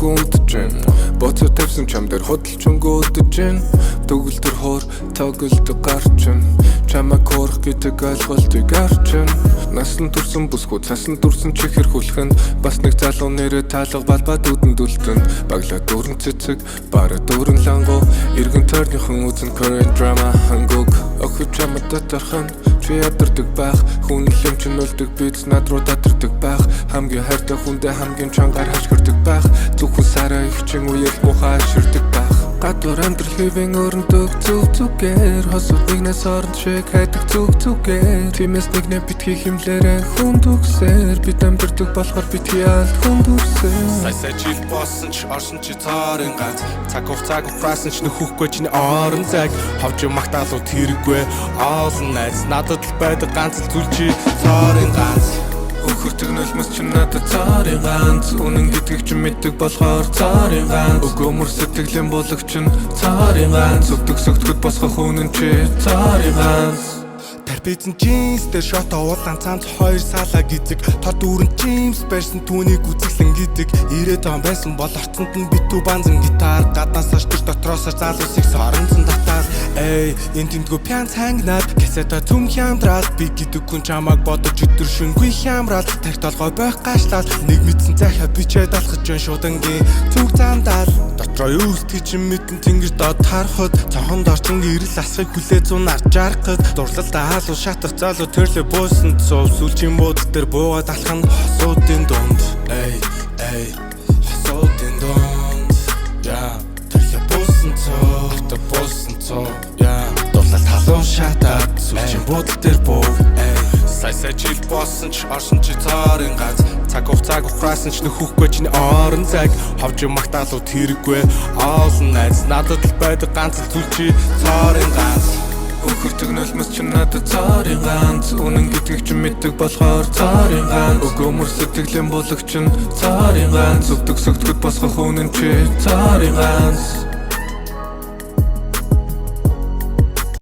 гүндэж боцоо тавьсан чам дээр хөдөлж өнгөдөж төгөл төр хоор тоглолдог гарчин чамайг хөөрөх гэдэг ойлголтыг арчин насан турсан бүсгүй цасан турсан чихэр хүлхэн бас нэг залуу нэрэ таалга балбад үдэнд үлдэн багла дөрөн цэцэг бара дөрөн лангу иргэн тойрныхан үзэн Korean drama хангуг охид чамд татархан чи ядардаг байх хүн лэм чин үлдэг биз над руу татардаг байх хамгийн хайртай хүндээ хамгийн чангаар хашгирдаг байх зөвхөн сараа их чин үеэр мухаа ширдэг байх гадуур амьдрал хэвэн өрнөдөг зүг зүгээр хосууд нэгнээс орон шиг хайдаг зүг зүгээр тиймээс нэгнээ битгий химлээрээ хүн төгсээр бид амьдэрдэг болохоор битгий алт хүн дүрсээр Сайсаа жил болсон ч орсон чи цаарын ганц цаг хугацаасан ч нөхөхгүй чиний орон цаг ховж магтаалууд хэрэггүй олон найз надад л байдаг ганц л зүйл чи цаарын ганц Өхөртөг нулимс чи надад цаарын ганц үнэн гэдгийг чи мэддэг болохоор цаарын ганц өгөөмөр сэтгэлийн булаг чин цаарын ганц өгдөг сөгтгөд босгох үнэн чи цаарын ганц Тарпэзэн джинс дээр шот уулан цамц хоёр саалаа гизэг тод дүүрэн джимс барьсан түүнийг үзэглэн гэдэг ирээд он байсан бол орцонд нь битүү банзан гитар гаднаас ашигч дотроос залуусыг соронзон татаад эй энэ тэндгүү пян цангнаад касета түм хямдраад би гэдэг хүн чамааг бодож өдөр шөнөгүй хямраад тархит толгой байх гашлаад нэг мэдсэн цахиа бичээд алхаж жон шудангийн зүг замдаад дотроо юу сэтгэж мэдэн тэнгэр доод харахад цонхонд орчин ирэл асхыг хүлээ зунаар жаргахад дурлалдаа хаалуу шатах залуу төрлөө буусан цов сүлжийн буудал дээр буугаад алхах нь хосуудын дунд эй хосуудын дунд яа төрлөө буусан цов яа дурлал халуун шатаад сүлжийн буудал дээр буу Сайсаа жил болсон ч орсон чи цаарын ганц цаг хугацаасан ч нөхөхгүй чиний орон цаг ховж магтаалууд хэрэггүй олон найз надад л байдаг ганц л зүйл чи цаарын ганц Өхөртөг нулимс чи надад цаарын ганц үнэн гэдгийг чи мэддэг болохоор цаарын ганц өгөөмөр сэтгэлийн булаг чин цаарын ганц өгдөг сөгтгөд босгох үнэн чи цаарын ганц